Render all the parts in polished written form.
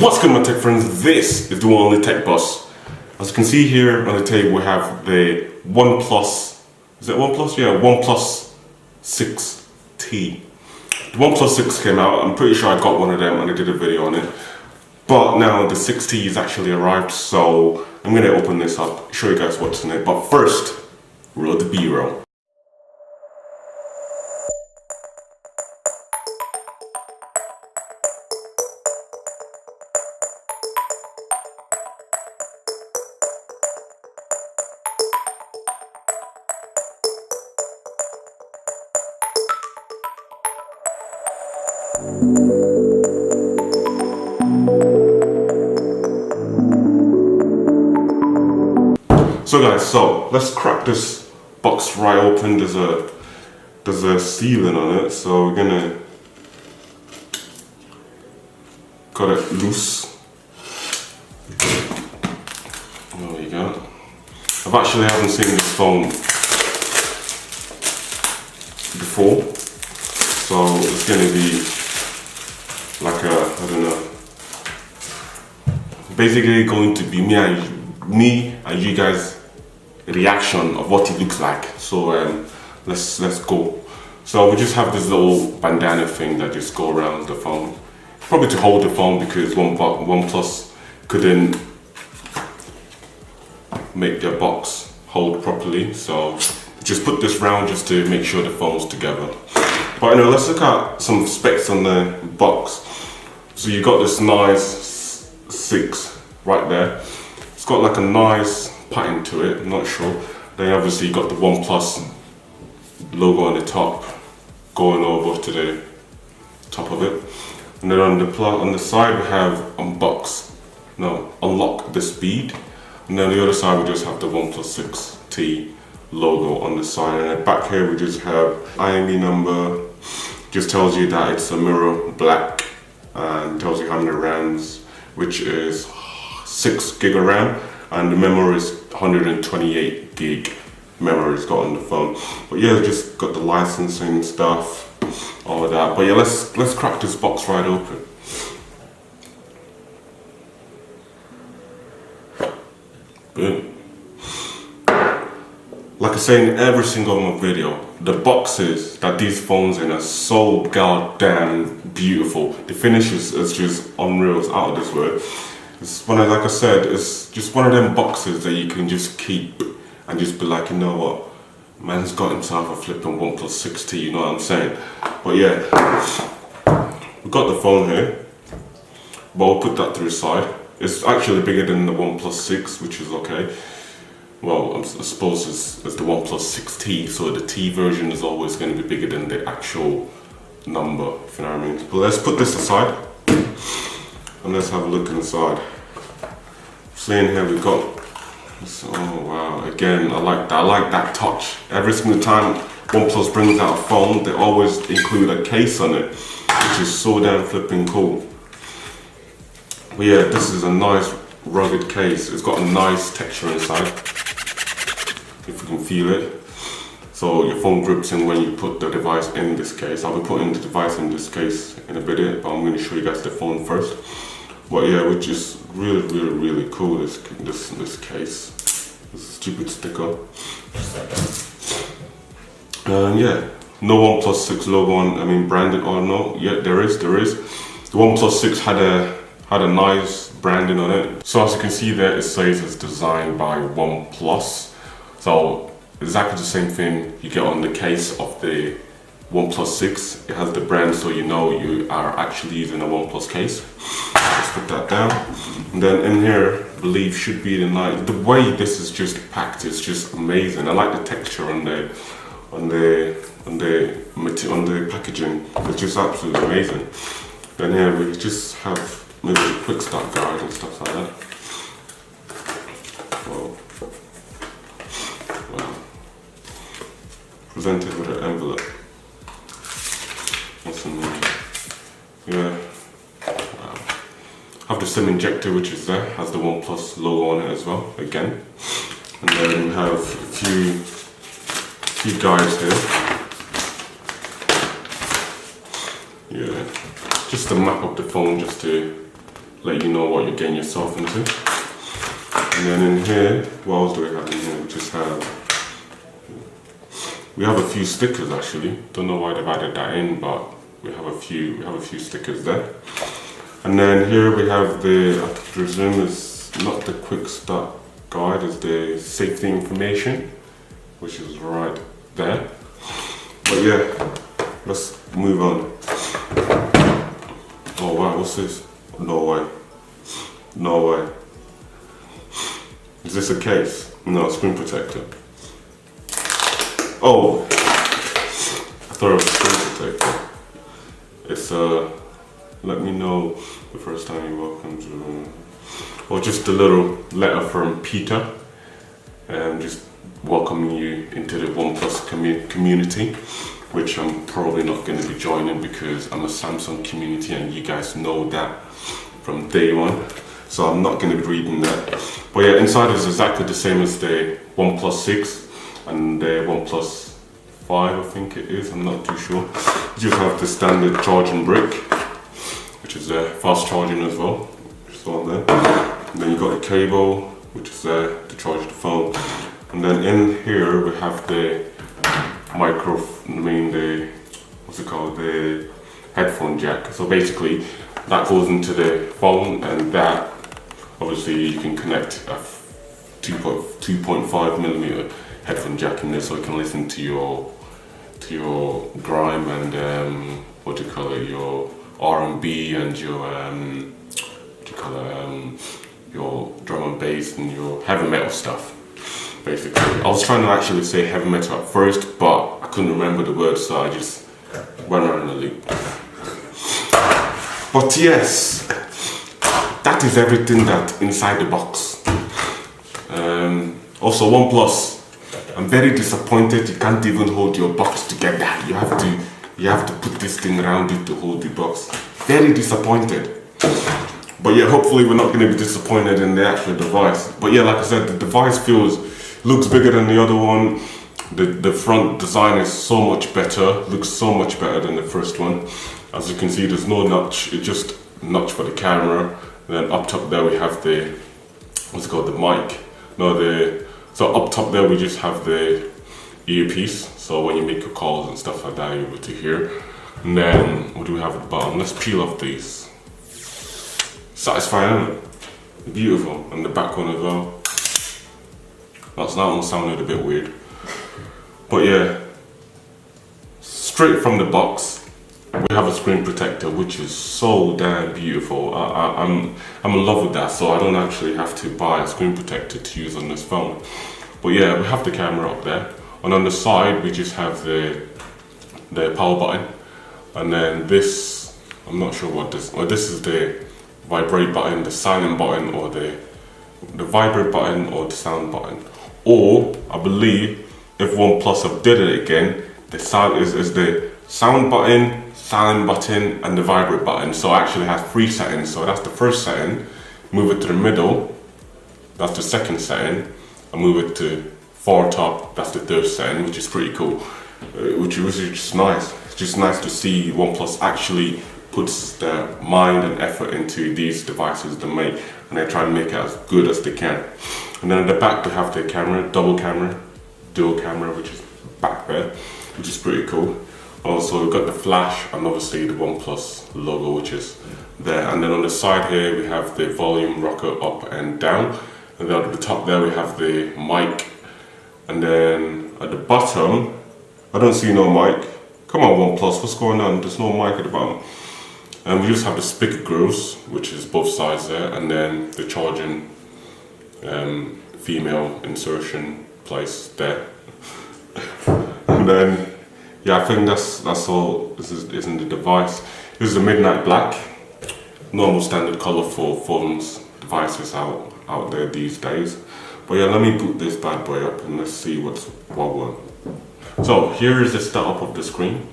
What's good, my tech friends? This is the one only Tech Boss. As you can see here on the table, we have the OnePlus. Is it OnePlus? Yeah, OnePlus 6T. The OnePlus 6 came out. I'm pretty sure I got one of them and I did a video on it. But now the 6T has actually arrived, so I'm gonna open this up, show you guys what's in it. But first, roll the B-roll. So guys, let's crack this box right open. There's a sealing on it, so we're gonna got it loose. There we go. Haven't seen this phone before, so it's gonna be like I don't know. Basically, going to be me and you guys reaction of what it looks like. So let's go. So we just have this little bandana thing that just go around the phone, probably to hold the phone because OnePlus couldn't make their box hold properly, so just put this round just to make sure the phone's together. But anyway, let's look at some specs on the box. So you got this nice 6 right there. It's got like a nice pattern to it, I'm not sure. Then obviously you got the OnePlus logo on the top going over to the top of it. And then on the side we have unlock the speed. And then the other side we just have the OnePlus 6T logo on the side. And then back here we just have IME number, just tells you that it's a mirror black and tells you how many RAMs, which is 6 gig of RAM. And the memory is 128 gig memory it's got on the phone. But yeah, just got the licensing stuff, all of that. But yeah, let's crack this box right open. Boom. Like I say in every single video, the boxes that these phones in are so goddamn beautiful. The finish is just unreal, it's out of this world. It's one of, like I said, it's just one of them boxes that you can just keep and just be like, you know what, man's got himself a flipping OnePlus 6T, you know what I'm saying? But yeah, we got the phone here, but we'll put that to the side. It's actually bigger than the OnePlus 6, which is okay. Well, I suppose it's the OnePlus 6T, so the T version is always going to be bigger than the actual number, if you know what I mean. But let's put this aside and let's have a look inside. So in here we've got this, oh wow, again, I like that touch. Every single time OnePlus brings out a phone, they always include a case on it, which is so damn flipping cool. But yeah, this is a nice rugged case. It's got a nice texture inside, if you can feel it. So your phone grips in when you put the device in this case. I'll be putting the device in this case in a bit, but I'm going to show you guys the phone first. But yeah, which is really cool, this case. This stupid sticker. Yeah, no OnePlus 6 logo on, branded or no. Yeah, there is. The OnePlus 6 had a nice branding on it. So as you can see there, it says it's designed by OnePlus. So exactly the same thing you get on the case of the OnePlus 6. It has the brand, so you know you are actually using a OnePlus case. Let's put that down. And then in here, I believe should be the way this is just packed is just amazing. I like the texture on the packaging. It's just absolutely amazing. Then here we just have maybe a quick start guide and stuff like that. Wow. Presented with an envelope. What's in there? Yeah. Wow. Have the SIM injector, which is there, has the OnePlus logo on it as well, again. And then we have a few guides here. Yeah. Just a map of the phone, just to let you know what you're getting yourself into. And then in here, what else do we have in here? We have a few stickers actually. Don't know why they've added that in, but we have a few stickers there. And then here we have the, I presume it's not the quick start guide, it's the safety information, which is right there. But yeah, let's move on. Oh wow, what's this? No way. No way. Is this a case? No, screen protector. Oh, I thought it was a screen protector. It's let me know the first time you're welcome to, or just a little letter from Peter, just welcoming you into the OnePlus community, which I'm probably not going to be joining because I'm a Samsung community and you guys know that from day one, so I'm not going to be reading that. But yeah, inside is exactly the same as the OnePlus 6 and the OnePlus 5, I think it is, I'm not too sure. You just have the standard charging brick, which is fast charging as well, just on there. And then you got the cable, which is there to charge the phone. And then in here we have the what's it called, the headphone jack. So basically that goes into the phone, and that obviously you can connect a 2.5 millimeter headphone jack in there, so you can listen to your grime and what do you call it, your R&B and your your drum and bass and your heavy metal stuff. Basically, I was trying to actually say heavy metal at first, but I couldn't remember the word, so I just went around the loop. But yes, that is everything that inside the box. Also, OnePlus, I'm very disappointed you can't even hold your box together. You have to put this thing around it to hold the box. Very disappointed. But yeah, hopefully we're not going to be disappointed in the actual device. But yeah, like I said, the device looks bigger than the other one. The front design is so much better, looks so much better than the first one. As you can see, there's no notch, it's just notch for the camera. And then up top there we have the, what's it called, the mic. So up top there we just have the earpiece. So when you make your calls and stuff like that, you're able to hear. And then what do we have at the bottom? Let's peel off these. Satisfying, isn't it? Beautiful. And the back one as well. That one sounded a bit weird. But yeah, straight from the box, we have a screen protector, which is so damn beautiful. I'm in love with that, so I don't actually have to buy a screen protector to use on this phone. But yeah, we have the camera up there. And on the side, we just have the power button. And then this, I'm not sure what this, or this is the vibrate button, the silent button, or the vibrate button, or the sound button. Or I believe if OnePlus have did it again, the sound is the sound button, silent button, and the vibrate button. So I actually have 3 settings. So that's the first setting. Move it to the middle. That's the second setting. And move it to far top. That's the third setting, which is pretty cool. Which is just nice. It's just nice to see OnePlus actually puts their mind and effort into these devices they make, and they try and make it as good as they can. And then at the back we have the camera, double camera, dual camera, which is back there, which is pretty cool. Also we've got the flash and obviously the OnePlus logo, which is there. And then on the side here we have the volume rocker up and down, and then at the top there we have the mic. And then at the bottom, I don't see no mic. Come on OnePlus, what's going on? There's no mic at the bottom. And we just have the speaker grills, which is both sides there, and then the charging female insertion place there. And then yeah, I think that's all this is in the device. This is a midnight black, normal standard color for phones, devices out there these days. But yeah, let me boot this bad boy up and let's see what. So here is the setup of the screen.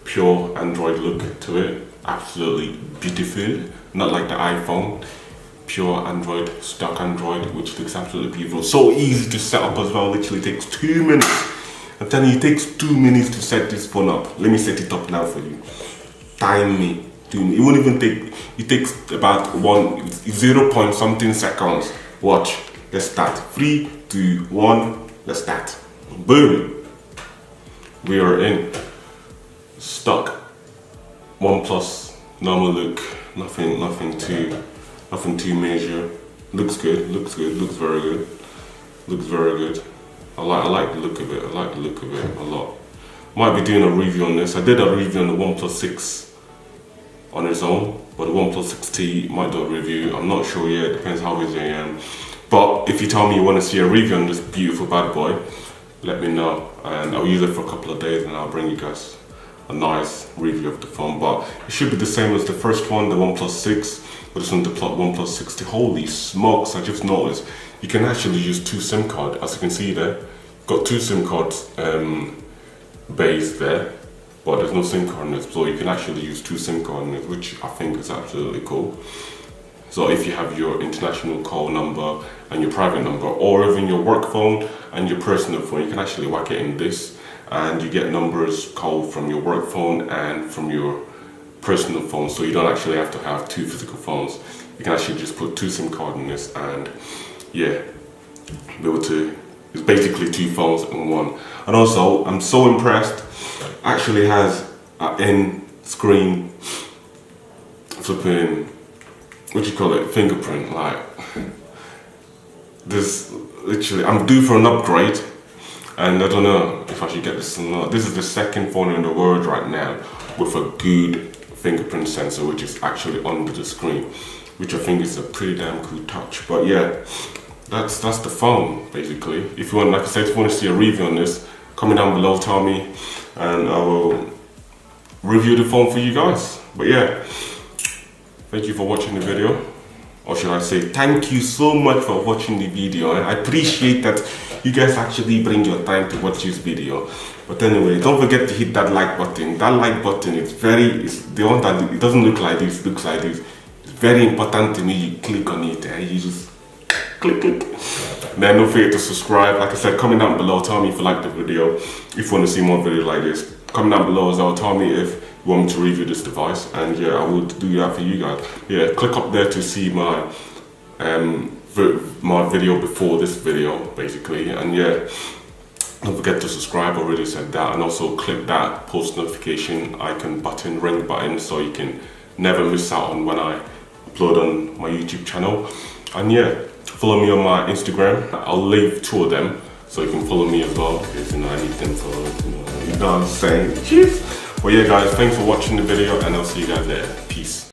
Pure Android look to it. Absolutely beautiful, not like the iPhone. Pure Android, stock Android, which looks absolutely beautiful. So easy to set up as well, literally takes 2 minutes. I'm telling you, it takes 2 minutes to set this phone up. Let me set it up now for you. Time me. It won't even take, it takes about 0 point something seconds. Watch, let's start. 3, 2, 1, let's start. Boom. We are in. Stuck. OnePlus, normal look, nothing too major. Looks good, looks very good. Looks very good. I like the look of it. I like the look of it a lot. Might be doing a review on this. I did a review on the OnePlus 6 on its own, but the OnePlus 6T might do a review. I'm not sure yet. Depends how busy I am. But if you tell me you want to see a review on this beautiful bad boy, let me know, and I'll use it for a couple of days, and I'll bring you guys a nice review of the phone. But it should be the same as the first one, the OnePlus 6, but it's on the OnePlus 6T. Holy smokes! I just noticed you can actually use 2 SIM cards, as you can see there. Got 2 SIM cards base there, but there's no SIM card in it, so you can actually use 2 SIM cards in it, which I think is absolutely cool. So if you have your international call number and your private number, or even your work phone and your personal phone, you can actually whack it in this, and you get numbers called from your work phone and from your personal phone, so you don't actually have to have 2 physical phones. You can actually just put 2 SIM cards in this, and yeah, be able to, it's basically 2 phones in one. And also, I'm so impressed, actually has an in-screen flipping, what do you call it, fingerprint. Like, this, literally, I'm due for an upgrade, and I don't know if I should get this or not. This is the second phone in the world right now with a good fingerprint sensor, which is actually under the screen, which I think is a pretty damn cool touch. But yeah, that's the phone basically. If you want, like I said, if you want to see a review on this, comment down below, tell me, and I will review the phone for you guys. But yeah, thank you for watching the video, or should I say thank you so much for watching the video. I appreciate that you guys actually bring your time to watch this video. But anyway, don't forget to hit that like button. That like button is it's the one that, it doesn't look like this, it looks like this. It's very important to me. You click on it and you just click. Then don't forget to subscribe. Like I said, comment down below, tell me if you like the video, if you want to see more videos like this. Comment down below as well, tell me if you want me to review this device, and yeah, I will do that for you guys. Yeah, click up there to see my video before this video basically, and yeah, don't forget to subscribe. I already said that, and also click that post notification icon button, ring button, so you can never miss out on when I upload on my YouTube channel. And yeah, follow me on my Instagram. I'll leave 2 of them, so you can follow me as well, because you know I need them for, you know what I'm saying. Cheers. Well yeah guys, thanks for watching the video, and I'll see you guys there. Peace.